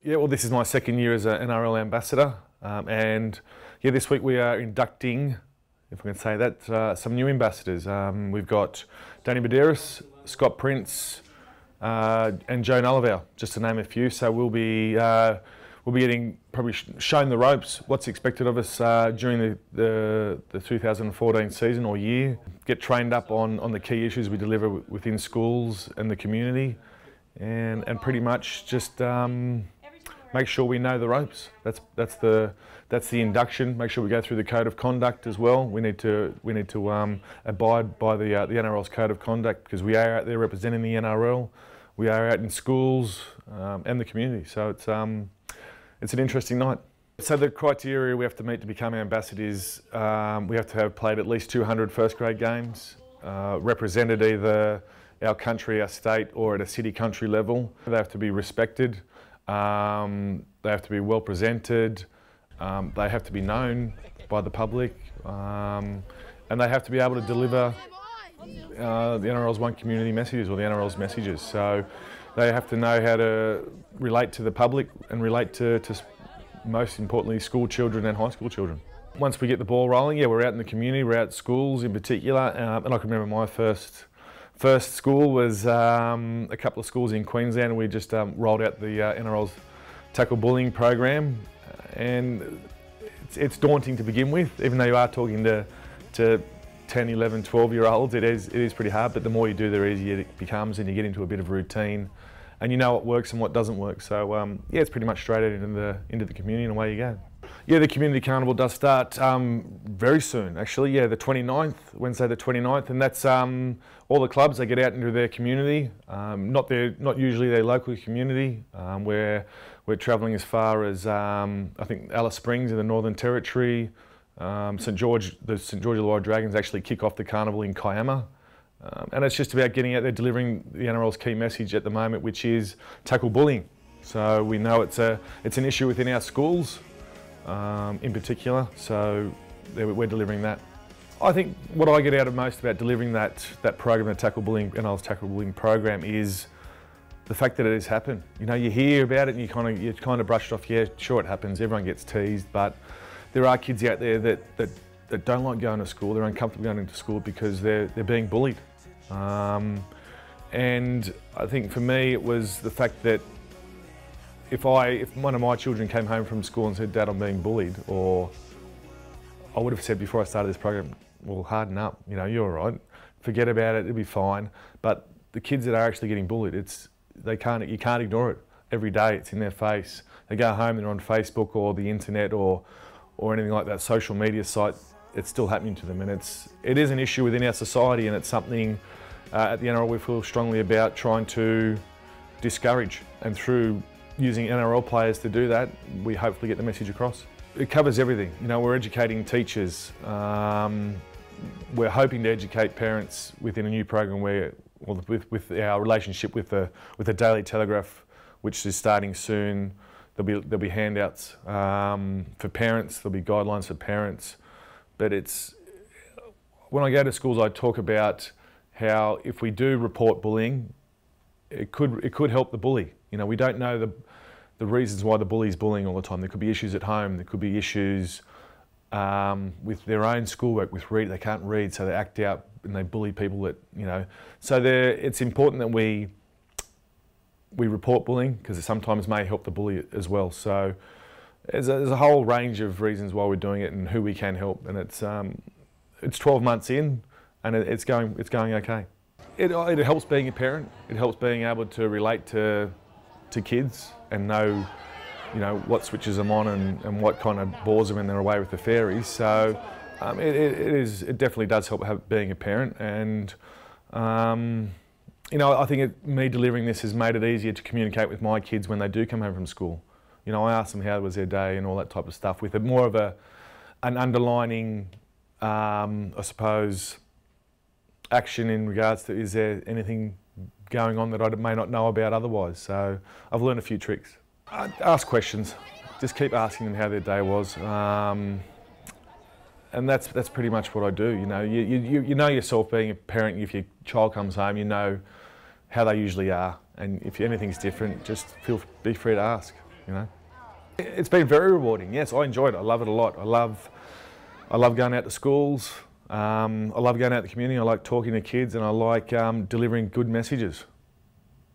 Yeah, well, this is my second year as an NRL ambassador, and yeah, this week we are inducting, if I can say that, some new ambassadors. We've got Danny Medeiros, Scott Prince, and Joe Nulliver, just to name a few. So we'll be getting probably shown the ropes, what's expected of us during the 2014 season or year. Get trained up on the key issues we deliver within schools and the community, and pretty much just make sure we know the ropes. That's the induction. Make sure we go through the code of conduct as well. We need to abide by the NRL's code of conduct, because we are out there representing the NRL. We are out in schools and the community. So it's an interesting night. So the criteria we have to meet to become ambassadors, we have to have played at least 200 first grade games, represented either our country, our state, or at a city country level. They have to be respected. They have to be well presented, they have to be known by the public, and they have to be able to deliver the NRL's One Community messages, or the NRL's messages. So they have to know how to relate to the public and relate to most importantly, school children and high school children. Once we get the ball rolling, yeah, we're out in the community, we're out at schools in particular, and I can remember my first school was a couple of schools in Queensland, and we just rolled out the NRL's tackle bullying program, and it's daunting to begin with. Even though you are talking to 10, 11, 12-year-olds, it is pretty hard, but the more you do, the easier it becomes, and you get into a bit of routine, and you know what works and what doesn't work. So yeah, it's pretty much straight out into the community, and away you go. Yeah, the Community Carnival does start very soon, actually. Yeah, the 29th, Wednesday the 29th, and that's all the clubs, they get out into their community, not usually their local community. We're travelling as far as, I think, Alice Springs in the Northern Territory. The St George Illawarra Dragons actually kick off the carnival in Kiama. And it's just about getting out there, delivering the NRL's key message at the moment, which is tackle bullying. So we know it's an issue within our schools, in particular, so we're delivering that. I think what I get out of most about delivering that program, the NRL's tackle bullying program, is the fact that it has happened. You know, you hear about it and you kind of brush it off. Yeah, sure, it happens. Everyone gets teased, but there are kids out there that don't like going to school. They're uncomfortable going into school because they're being bullied. And I think for me, it was the fact that if one of my children came home from school and said, "Dad, I'm being bullied," or I would have said before I started this program, "Well, harden up, you know, you're all right, forget about it, it'll be fine." But the kids that are actually getting bullied, you can't ignore it. Every day it's in their face. They go home, they're on Facebook or the internet or anything like that, social media site, it's still happening to them, and it is an issue within our society, and it's something at the NRL we feel strongly about trying to discourage, and through using NRL players to do that, we hopefully get the message across. It covers everything. You know, we're educating teachers. We're hoping to educate parents within a new program with our relationship with the Daily Telegraph, which is starting soon. There'll be handouts for parents. There'll be guidelines for parents. But when I go to schools, I talk about how if we do report bullying, it could help the bully. You know, we don't know the reasons why the bully's bullying all the time. There could be issues at home. There could be issues with their own schoolwork, with reading. They can't read, so they act out and they bully people that, you know. So it's important that we report bullying, because it sometimes may help the bully as well. So there's a whole range of reasons why we're doing it and who we can help. And it's 12 months in, and it's going okay. It helps being a parent. It helps being able to relate to kids and know, you know, what switches them on and what kind of bores them when they're away with the fairies. So it definitely does help being a parent, and you know, I think me delivering this has made it easier to communicate with my kids when they do come home from school. You know, I ask them how was their day and all that type of stuff, with more of an underlining, I suppose, action in regards to, is there anything going on that I may not know about otherwise. So I've learned a few tricks. Ask questions. Just keep asking them how their day was. And that's pretty much what I do. You know, you know yourself being a parent. If your child comes home, you know how they usually are, and if anything's different, just be free to ask. you know. It's been very rewarding. Yes, I enjoyed it. I love it a lot. I love going out to schools. I love going out to the community. I like talking to kids, and I like delivering good messages.